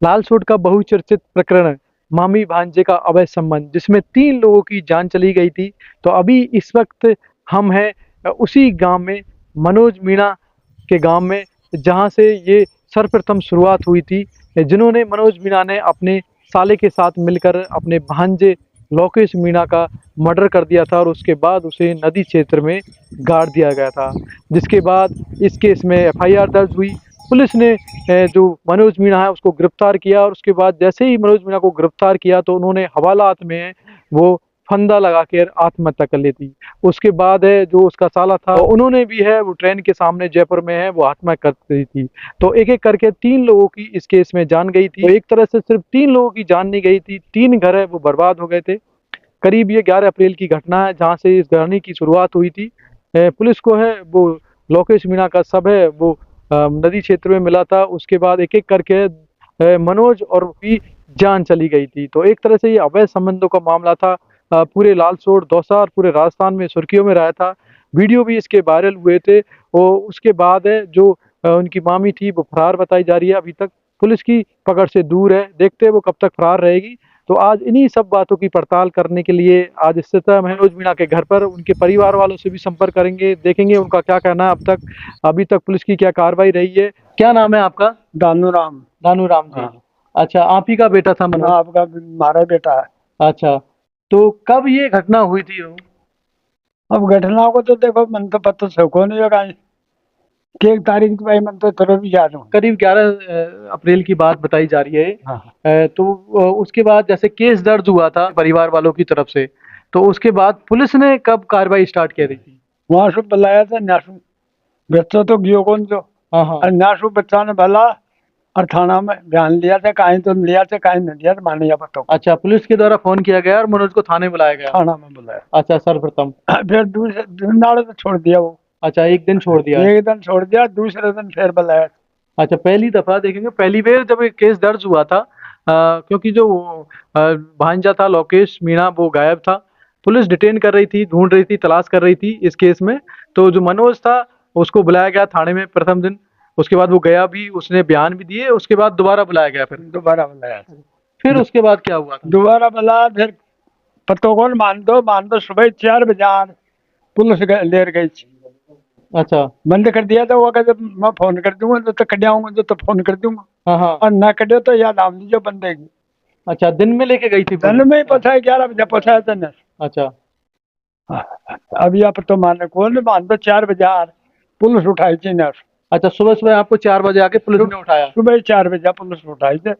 लालसोट का बहुचर्चित प्रकरण मामी भांजे का अवैध संबंध, जिसमें 3 लोगों की जान चली गई थी। तो अभी इस वक्त हम हैं उसी गांव में, मनोज मीणा के गांव में, जहां से ये सर्वप्रथम शुरुआत हुई थी। जिन्होंने मनोज मीणा ने अपने साले के साथ मिलकर अपने भांजे लोकेश मीणा का मर्डर कर दिया था और उसके बाद उसे नदी क्षेत्र में गाड़ दिया गया था। जिसके बाद इस केस में एफआईआर दर्ज हुई। पुलिस ने जो मनोज मीणा है उसको गिरफ्तार किया और उसके बाद जैसे ही मनोज मीणा को गिरफ्तार किया तो उन्होंने हवालात में वो फंदा लगा कर आत्महत्या कर ली थी। उसके बाद है जो उसका साला था उन्होंने भी है वो ट्रेन के सामने जयपुर में है वो आत्महत्या कर दी थी। तो एक एक करके 3 लोगों की इस केस में जान गई थी। तो एक तरह से सिर्फ 3 लोगों की जान नहीं गई थी, 3 घर है वो बर्बाद हो गए थे। करीब ये 11 अप्रैल की घटना है जहाँ से इस कहानी की शुरुआत हुई थी। पुलिस को है वो लोकेश मीणा का शव है वो नदी क्षेत्र में मिला था। उसके बाद एक एक करके मनोज और भी जान चली गई थी। तो एक तरह से ये अवैध संबंधों का मामला था। पूरे लालसोट दौसा और पूरे राजस्थान में सुर्खियों में रहा था। वीडियो भी इसके वायरल हुए थे और उसके बाद है जो उनकी मामी थी वो फरार बताई जा रही है। अभी तक पुलिस की पकड़ से दूर है, देखते हैं वो कब तक फरार रहेगी। तो आज इन्हीं सब बातों की पड़ताल करने के लिए आज स्थित है मनोज मीणा के घर पर। उनके परिवार वालों से भी संपर्क करेंगे, देखेंगे उनका क्या कहना है अभी तक पुलिस की क्या कार्रवाई रही है। क्या नाम है आपका? दानू राम। दानू राम जी। हाँ। अच्छा, आप ही का बेटा था मनोज? आपका हमारा बेटा है। अच्छा, तो कब ये घटना हुई थी? अब घटना को तो देखो, मन तो पता सको नहीं होगा कि एक तारीख की भाई, मन तो तरह भी याद हूँ। करीब 11 अप्रैल की बात बताई जा रही है। हाँ। तो उसके बाद जैसे केस दर्ज हुआ था परिवार वालों की तरफ से, तो उसके बाद पुलिस ने कब कार्रवाई स्टार्ट कर दी थी? वहां से बुलाया था न्यासू, बच्चों तो गियो कौन जो। हाँ हाँ। और न्यासू बच्चा ने भला और थाना में बयान लिया था, कहीं तो लिया था कहीं नहीं लिया था, माने या बताओ। अच्छा, पुलिस के द्वारा फोन किया गया और मनोज को थाने बुलाया गया। थाना में बुलाया। अच्छा, सर्वप्रथम। फिर दूसरे दिन नाड़े तो छोड़ दिया वो। अच्छा, एक दिन छोड़ दिया। एक दिन छोड़ दिया, दूसरे दिन फिर बुलाया। अच्छा, पहली दफा देखेंगे, पहली बार जब ये केस दर्ज हुआ था क्योंकि जो भांजा था लोकेश मीणा वो गायब था। पुलिस डिटेन कर रही थी, ढूंढ रही थी, तलाश कर रही थी इस केस में। तो जो मनोज था उसको बुलाया गया थाने में प्रथम दिन। उसके बाद वो गया भी, उसने बयान भी दिए। उसके बाद दोबारा बुलाया गया। दोबारा बुलाया। फिर उसके बाद क्या हुआ था? दोबारा बुलाया फिर पत्तों को मान दो सुबह 4 बजे पुलिस ले गई थी। अच्छा। बंद कर दिया था वो, कहते मैं फोन कर दूंगा जो तो कट आऊंगा तो फोन कर दूंगा। हाँ हाँ। और ना कटे तो याद आम दीजिए बंदे की। अच्छा, दिन में लेके गई थी दिन पुलिस? में ही पहुंचाया, 11 बजे पहुंचाया था ना। अच्छा। अभी आप तो माने कौन मान दो 4 बजे पुलिस उठाई थी ना। अच्छा, सुबह सुबह आपको 4 बजे आके पुलिस ने उठाया? सुबह 4 बजे पुलिस उठाई थे।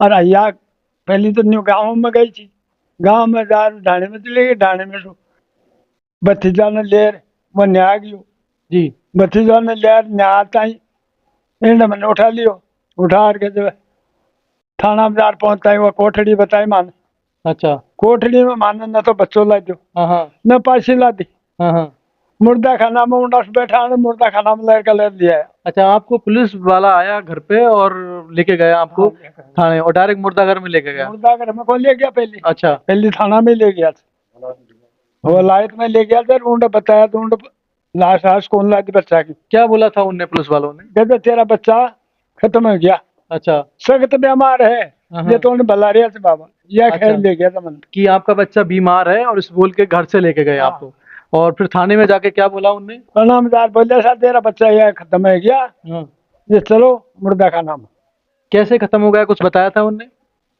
और अया पहली तो न्यू गाँव में गई थी। गाँव में जा ढाणे में चले गई, ढाणे में भतीजा ने ले वो न्याय गयो जी। भतीजा ने ले न्याय आता ही इन्हें मैंने उठा लियो। उठा के जब थाना में जार पहुंचता है वो कोठड़ी बताई मान। अच्छा। कोठड़ी में मान न तो बच्चों ला दो हाँ हाँ। न पासी ला दी। हाँ हाँ। मुर्दा खाना में उन्नस बैठा ने मुर्दा खाना में लड़का ले लिया है। अच्छा, आपको पुलिस वाला आया घर पे और लेके गया आपको थाने, और डायरेक्ट मुर्दा घर में लेके गया? मुर्दा घर में कौन ले गया पहले? अच्छा। पहले थाना में ले गया था। वो लाइट में ले गया था, ढूंढ बताया ढूंढ लाश आश कौन ला दी बच्चा की। क्या बोला था उनने, पुलिस वालों ने? कहते तेरा बच्चा खत्म हो गया, अच्छा। सख्त बीमार है, ये तो उन्हें बला रिया से बाबा या खैर अच्छा। ले गया था मन कि आपका बच्चा बीमार है और इस बोल के घर से लेके गए आपको। और फिर थाने में जाके क्या बोला उनने? प्रणामदार बोले सर तेरा बच्चा यह खत्म हो गया, हाँ। ये चलो मुर्दा खाना में। कैसे खत्म हो गया, कुछ बताया था उनने?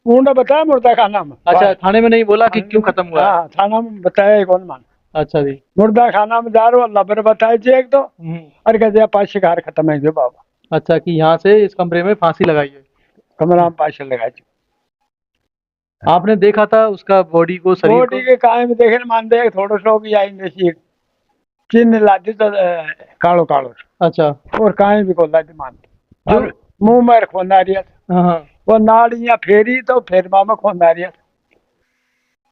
उन्होंने बताया मुर्दा खाना में। अच्छा, थाने में नहीं बोला कि क्यों खत्म हुआ है? हाँ थाना में बताया कौन मान। अच्छा जी। मुर्दा खाना में जा रहा अल्लाह पर बताए थे एक तो। और कहते पाँच शिकार खत्म है बाबा। अच्छा, कि यहाँ से इस कमरे में फांसी लगाई है? कमरा में पाँच लगाई। आपने देखा था उसका बॉडी को, शरीर बॉडी के कायम देखे मान दे थोड़ा सा की आई देसी चिन्ह लादी तो कालो कालो। अच्छा। और काहे भी को लादी मान जो मुंह में खोना रिया हाँ हाँ। वो नाड़ियां फेरी तो फिर में खोना रिया।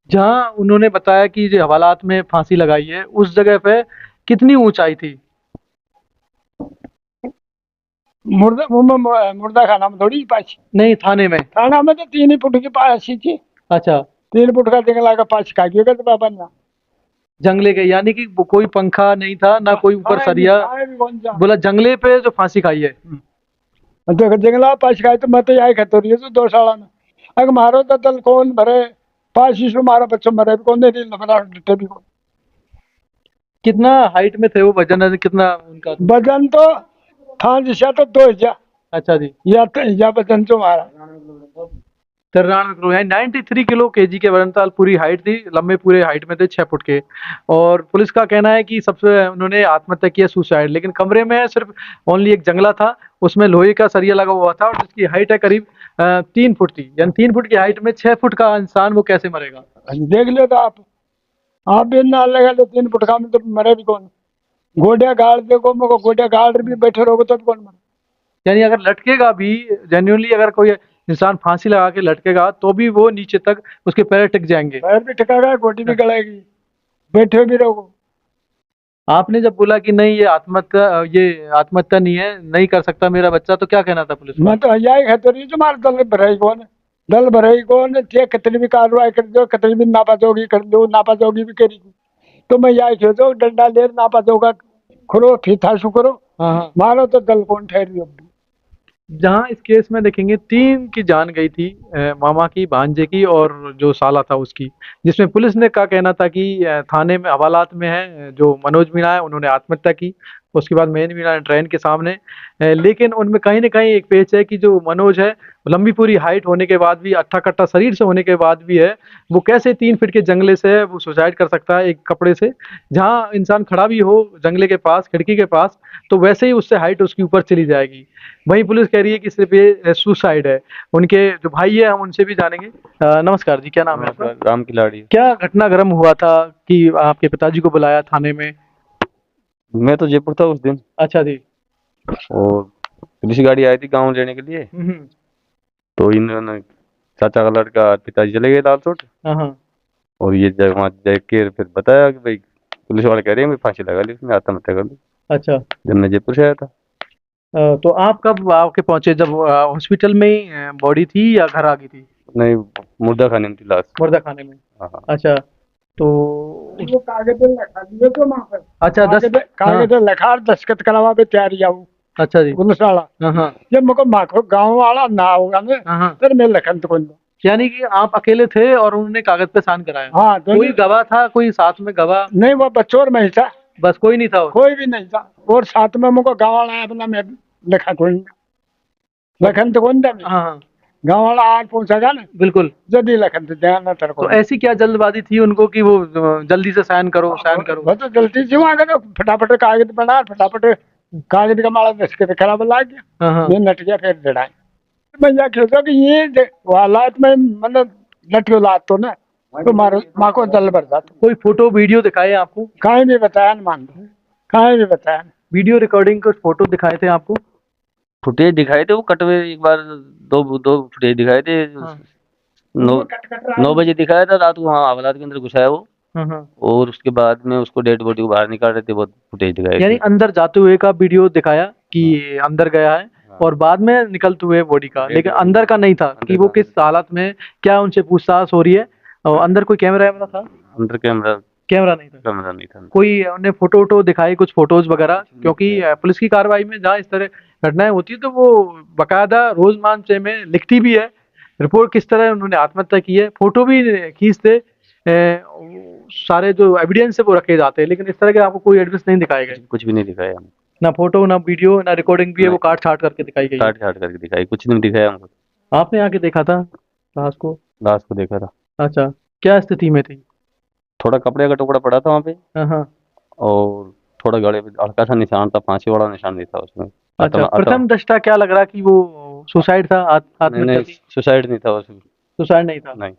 जहाँ उन्होंने बताया कि जो हवालात में फांसी लगाई है उस जगह पे कितनी ऊंचाई थी? मुर्दा खाना में थोड़ी पास नहीं, थाने में। थाना में तो 3 फुट की पासी थी। अच्छा। 3 फुट का जंगला का पास का गया तो बाबा ना जंगले के, यानी कि कोई पंखा नहीं था ना कोई ऊपर सरिया, बोला जंगले पे जो फांसी खाई है। तो जंगला पास का तो मत आई खतोरी है तो 2 साल में अगर मारो तो दल कौन भरे 5 शिशु मारा बच्चों मरे कौन दे दी लफड़ा डटे भी कौन। कितना हाइट में थे वो, वजन कितना उनका? वजन तो था जिसा तो 2 अच्छा जी, या वजन तो मारा 93 किलो, यानी 93 किलो केजी के वजन था, पूरी हाइट थी, लंबे पूरे हाइट में थे 6 फुट के। और पुलिस का कहना है कि सबसे उन्होंने आत्महत्या किया, सुसाइड, लेकिन कमरे में सिर्फ ओनली एक जंगला था, उसमें लोहे का सरिया लगा हुआ था और जिसकी हाइट है करीब 3 फुट थी, यानी 3 फुट की हाइट में 6 फुट का इंसान वो कैसे मरेगा? देख लो तो आप भी ना लगा लो 3 फुट का में तो मरे भी कौन। गोडिया गाड़ देखो मको गोडिया गाड़ भी बैठे रहोगे तो भी कौन मरे। यानी अगर लटकेगा भी, जेन्युइनली अगर कोई इंसान फांसी लगा के लटकेगा तो भी वो नीचे तक उसके पैर टिक जाएंगे। पैर भी ठिकाएगा गोडी भी गड़ेगी बैठे भी रहोगे। आपने जब बोला कि नहीं ये आत्महत्या नहीं है, नहीं कर सकता मेरा बच्चा, तो क्या कहना था पुलिस मैं का? तो यही है तो नहीं तुम्हारे दल भराई कौन है। दल भराई कौन है ठीक कितनी भी कार्रवाई कर दो कितनी भी नापाजोगी कर दो नापाजोगी भी करेगी तो मैं यही कह दो डंडा ले नापाजोगा करो फीथा शु करो हाँ हाँ। मारो तो दल कौन ठहरी अब। जहाँ इस केस में देखेंगे 3 की जान गई थी, मामा की, भांजे की और जो साला था उसकी, जिसमें पुलिस ने का कहना था कि थाने में हवालात में है जो मनोज मीणा है उन्होंने आत्महत्या की। उसके बाद महेंद्र मीणा ने ट्रेन के सामने, लेकिन उनमें कहीं ना कहीं एक पेच है कि जो मनोज है, लंबी पूरी हाइट होने के बाद भी, अट्ठा कट्टा शरीर से होने के बाद भी है, वो कैसे 3 फीट के जंगले से वो सुसाइड कर सकता है एक कपड़े से, जहाँ इंसान खड़ा भी हो जंगले के पास, खिड़की के पास, तो वैसे ही उससे हाइट उसकी ऊपर चली जाएगी। वहीं पुलिस कह रही है कि सिर्फ ये सुसाइड है। उनके जो भाई है हम उनसे भी जानेंगे। नमस्कार जी, क्या नाम है आपका? नमस्कार, राम खिलाड़ी। क्या घटना गर्म हुआ था कि आपके पिताजी को बुलाया थाने में? मैं तो जयपुर था उस दिन अच्छा जी। और पुलिस गाड़ी आई थी गांव लेने के लिए। हम्म। तो इन्होंने चाचा का लड़का पिताजी चले गए लालसोट हाँ हाँ। और ये जब वहाँ देख के फिर बताया कि भाई पुलिस वाले कह रहे हैं भाई फांसी लगा ली उसने आत्महत्या कर ली। अच्छा। जब मैं जयपुर से आया था। तो आप कब आके पहुंचे, जब हॉस्पिटल में ही बॉडी थी या घर आ गई थी? नहीं, मुर्दा खाने में थी लाश। मुर्दा खाने में। हाँ हाँ। अच्छा। तो वो कागज लिखा दिए तो वहाँ पर अच्छा, कागज लिखा दस्तखत करावा पे तैयारी आऊ अच्छा जी। पुलिस वाला हाँ हाँ। जब मको माखो गांव वाला ना होगा ना हाँ हाँ। फिर मैं लखन तो कौन। यानी कि आप अकेले थे और उन्होंने कागज पे साइन कराया? हाँ कोई गवाह था, कोई साथ में गवाह? नहीं वो बच्चों और मैं था बस कोई नहीं था और? कोई भी नहीं था और साथ में मुझको गाँव वाला आया अपना मैं लिखा कौन लखन तो कौन था हाँ हाँ। गाँव वाला आग पहुंचेगा ना बिल्कुल। जल्दी लखन तो ध्यान ना तेरे को। तो ऐसी क्या जल्दबाजी थी उनको कि वो जल्दी से साइन करो, साइन करो? वो तो जल्दी से वहाँ गए फटाफट कागज बना फटाफट कागज का माला दस्तखत खराब ला गया। हाँ हाँ। मैं नट गया फिर लड़ाई मैं यह कहता कि ये हालात में मतलब लटके लात तो ना तो मारो माँ को दल भर जाता कोई फोटो वीडियो दिखाए आपको? कहीं भी बताया ना मान दो कहीं भी बताया ना। वीडियो रिकॉर्डिंग कुछ फोटो दिखाए थे आपको? फुटेज दिखाए थे वो कटवे एक बार दो दो फुटेज दिखाए थे। हाँ। 9 बजे दिखाया था रात को वहाँ हवालात के अंदर घुसाया वो हाँ हाँ। और उसके बाद में उसको डेड बॉडी को बाहर निकाल रहे थे बहुत फुटेज दिखाए यानी थे। अंदर जाते हुए का वीडियो दिखाया कि अंदर गया है और बाद में निकलते हुए बॉडी का, लेकिन अंदर का नहीं था कि वो किस हालत में, क्या उनसे पूछताछ हो रही है? और अंदर कोई कैमरा वैमरा था? अंदर कैमरा नहीं था। कैमरा नहीं था। कोई उन्हें फोटो वोटो दिखाई, कुछ फोटोज वगैरह? क्योंकि पुलिस की कार्रवाई में जहाँ इस तरह घटनाएं होती है तो वो बकायदा रोजमांचे में लिखती भी है रिपोर्ट किस तरह उन्होंने आत्महत्या की है, फोटो भी खींचते, सारे जो एविडेंस है वो रखे जाते हैं, लेकिन इस तरह के आपको कोई एविडेंस नहीं दिखाए गए? कुछ भी नहीं दिखाया हमको। ना फोटो, ना वीडियो, ना रिकॉर्डिंग भी है वो काट छाट करके दिखाई गई है? काट काट करके दिखाई, कुछ नहीं दिखाया हमको। आपने आके देखा था लाश को? लाश को देखा था। अच्छा, क्या स्थिति में थी? थोड़ा कपड़े का टुकड़ा पड़ा था वहाँ पे हाँ हाँ। और थोड़ा गले पे हल्का सा निशान था, फांसी वाला निशान नहीं था उसमें। अच्छा, प्रथम दृष्टा क्या लग रहा कि वो सुसाइड था, आत्महत्या नहीं, थी? सुसाइड नहीं था उसमें। सुसाइड नहीं था? नहीं।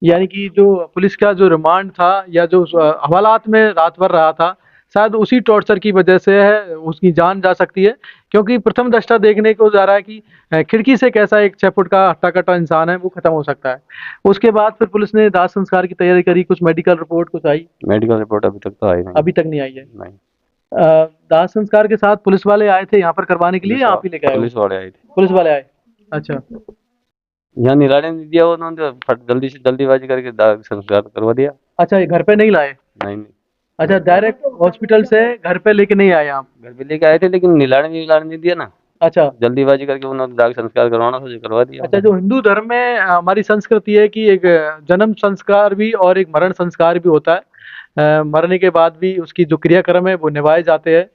यानी कि जो पुलिस का जो रिमांड था या जो हवालात में रात भर रहा था, शायद उसी टॉर्चर की वजह से है उसकी जान जा सकती है, क्योंकि प्रथम दृष्टा देखने को जा रहा है कि खिड़की से कैसा एक 6 फुट का हट्टा कट्टा इंसान है वो खत्म हो सकता है। उसके बाद फिर पुलिस ने दाह संस्कार की तैयारी करी, कुछ मेडिकल रिपोर्ट कुछ आई? मेडिकल रिपोर्ट अभी तक तो आई नहीं। अभी तक नहीं आई है? नहीं। दाह संस्कार के साथ पुलिस वाले आए थे यहाँ पर करवाने के लिए या आप ही लेके आए? पुलिस वाले आए थे। पुलिस वाले आए। अच्छा। यहाँ निराने नहीं दिया उन्होंने, जल्दी से जल्दीबाजी करके दाह संस्कार करवा दिया। अच्छा, ये घर पे नहीं लाए? नहीं। अच्छा, डायरेक्ट हॉस्पिटल से घर पे लेके नहीं आए आप? घर पे लेके आए थे लेकिन निलाने नहीं दिया ना। अच्छा जल्दीबाजी करके उन्होंने दाग संस्कार करवाना था, जो करवा दिया। अच्छा, जो हिंदू धर्म में हमारी संस्कृति है कि एक जन्म संस्कार भी और एक मरण संस्कार भी होता है। मरने के बाद भी उसकी जो क्रियाक्रम है वो निभाए जाते हैं।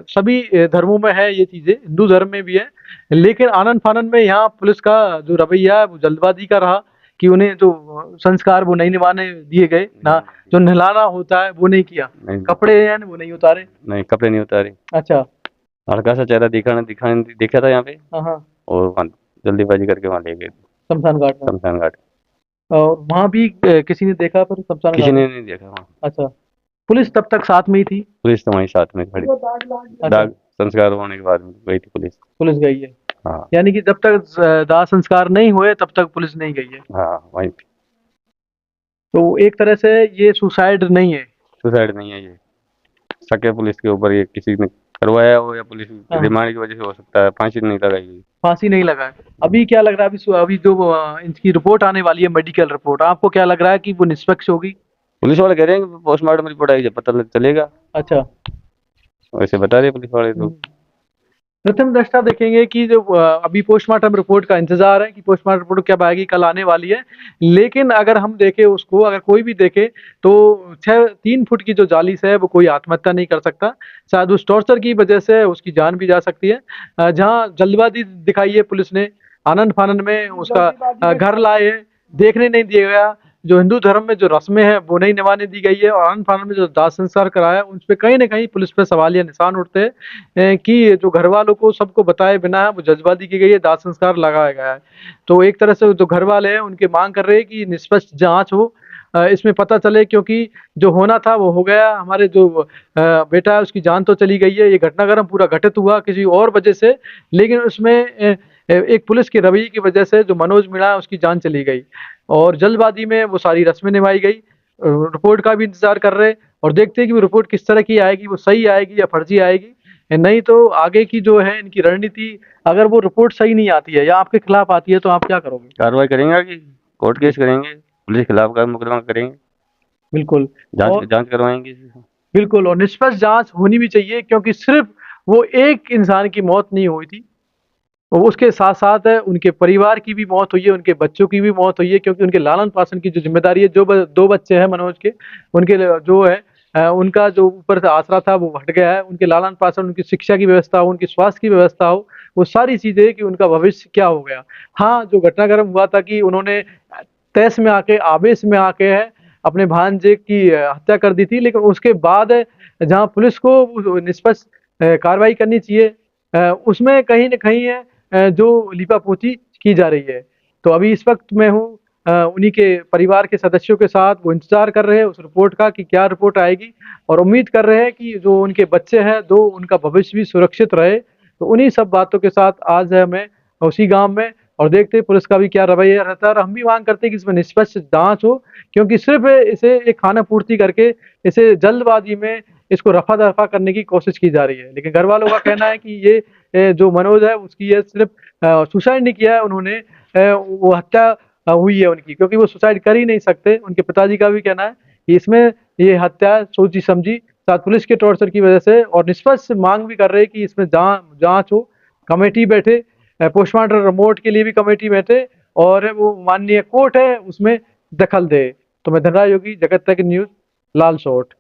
सभी धर्मों में है ये चीज़ें, हिंदू धर्म में भी है। लेकिन आनन-फानन में यहाँ पुलिस का जो रवैया है वो जल्दबाज़ी का रहा कि उन्हें जो संस्कार वो नहीं निभाने दिए गए, ना जो नहलाना होता है वो नहीं किया। नहीं, कपड़े हैं वो नहीं उतारे। नहीं कपड़े नहीं उतारे, अच्छा। हल्का सा चेहरा दिखा था यहाँ पे, हाँ, हाँ। और वहाँ जल्दीबाजी करके वहाँ ले गए शमशान घाट में। शमशान घाट। और वहाँ भी किसी ने देखा फिर शमशान किसी घाट में? ने नहीं देखा वहाँ। अच्छा। पुलिस तब तक साथ में ही थी? पुलिस तो वहीं साथ में खड़ी, अच्छा, दाग संस्कार होने के बाद गई थी पुलिस। पुलिस गई है। हाँ यानी कि जब तक दाह संस्कार नहीं हुए तब तक पुलिस नहीं गई है। हाँ, वहीं पे। तो एक तरह से ये सुसाइड नहीं है। सुसाइड नहीं है ये, शक पुलिस के ऊपर, ये किसी ने करवाया हो या पुलिस हाँ। रिमांड की वजह से हो सकता है, फांसी नहीं लगाई। फांसी नहीं लगा है। अभी क्या लग रहा है, अभी जो इनकी रिपोर्ट आने वाली है, मेडिकल रिपोर्ट, आपको क्या लग रहा है कि वो निष्पक्ष होगी? पुलिस वाले कह रहे हैं कि पोस्टमार्टम रिपोर्ट आई, जब पता चलेगा। अच्छा। वैसे बता रहे पुलिस वाले तो। प्रथम दृष्टा देखेंगे कि जो अभी पोस्टमार्टम रिपोर्ट का इंतजार है कि पोस्टमार्टम रिपोर्ट कब आएगी, कल आने वाली है। लेकिन अगर हम देखें उसको, अगर कोई भी देखे तो 3 फुट की जो जालिस है वो कोई आत्महत्या नहीं कर सकता। शायद उस टॉर्चर की वजह से उसकी जान भी जा सकती है। जहाँ जल्दबाजी दिखाई है पुलिस ने, आनन-फानन में उसका घर लाए, देखने नहीं दिया गया। जो हिंदू धर्म में जो रस्में हैं वो नहीं निभाने दी गई है, और आनन-फानन में जो दाह संस्कार कराया उस पे कहीं न कहीं पुलिस पे सवालिया निशान उठते हैं कि जो घरवालों को सबको बताए बिना वो जल्दबाज़ी की गई है, दाह संस्कार लगाया गया है। तो एक तरह से जो घरवाले हैं उनकी माँग कर रहे हैं कि निष्पक्ष जाँच हो, इसमें पता चले, क्योंकि जो होना था वो हो गया। हमारे जो बेटा है उसकी जान तो चली गई है, ये घटनाक्रम पूरा घटित हुआ किसी और वजह से, लेकिन उसमें एक पुलिस के रवैये की वजह से जो मनोज मीणा है उसकी जान चली गई, और जल्दबाज़ी में वो सारी रस्में निभाई गई। रिपोर्ट का भी इंतज़ार कर रहे हैं और देखते हैं कि वो रिपोर्ट किस तरह की आएगी, वो सही आएगी या फर्जी आएगी। नहीं तो आगे की जो है इनकी रणनीति, अगर वो रिपोर्ट सही नहीं आती है या आपके खिलाफ आती है तो आप क्या करोगे? कार्रवाई करेंगे, आगे कोर्ट केस करेंगे, पुलिस के खिलाफ मुकदमा करेंगे, बिल्कुल। और जांच करवाएंगे। बिल्कुल, और निष्पक्ष जाँच होनी भी चाहिए, क्योंकि सिर्फ़ वो एक इंसान की मौत नहीं हुई थी, और उसके साथ-साथ उनके परिवार की भी मौत हुई है, उनके बच्चों की भी मौत हुई है, क्योंकि उनके लालन-पालन की जो ज़िम्मेदारी है, जो 2 बच्चे हैं मनोज के, उनके जो है उनका जो ऊपर से आसरा था वो हट गया है। उनके लालन-पालन, उनकी शिक्षा की व्यवस्था हो, उनकी स्वास्थ्य की व्यवस्था हो, वो सारी चीज़ें कि उनका भविष्य क्या हो गया। हाँ, जो घटनाक्रम हुआ था कि उन्होंने तैश में आके, आवेश में आके अपने भांजे की हत्या कर दी थी, लेकिन उसके बाद जहाँ पुलिस को वो निष्पक्ष कार्रवाई करनी चाहिए, उसमें कहीं न कहीं जो लीपापोती की जा रही है। तो अभी इस वक़्त मैं हूँ उन्हीं के परिवार के सदस्यों के साथ, वो इंतज़ार कर रहे हैं उस रिपोर्ट का कि क्या रिपोर्ट आएगी, और उम्मीद कर रहे हैं कि जो उनके बच्चे हैं 2, उनका भविष्य भी सुरक्षित रहे। तो उन्हीं सब बातों के साथ आज है मैं उसी गाँव में, और देखते हैं पुलिस का भी क्या रवैया रहता है, और हम भी माँग करते हैं कि इसमें निष्पक्ष जाँच हो, क्योंकि सिर्फ़ इसे एक खाना-पूर्ति करके, इसे जल्दबाज़ी में इसको रफ़ा-दफ़ा करने की कोशिश की जा रही है। लेकिन घरवालों का कहना है कि ये जो मनोज है उसकी ये सिर्फ़ सुसाइड नहीं किया है उन्होंने, वो हत्या हुई है उनकी, क्योंकि वो सुसाइड कर ही नहीं सकते। उनके पिताजी का भी कहना है कि इसमें ये हत्या सोची-समझी, शायद पुलिस के टॉर्चर की वजह से, और निष्पक्ष माँग भी कर रहे हैं कि इसमें जाँच हो, कमेटी बैठे, पोस्टमार्टम रिपोर्ट के लिए भी कमेटी बैठे, और वो माननीय कोर्ट है उसमें दखल दे। तो मैं धनराज योगी, जगत तक न्यूज़, लालसोट।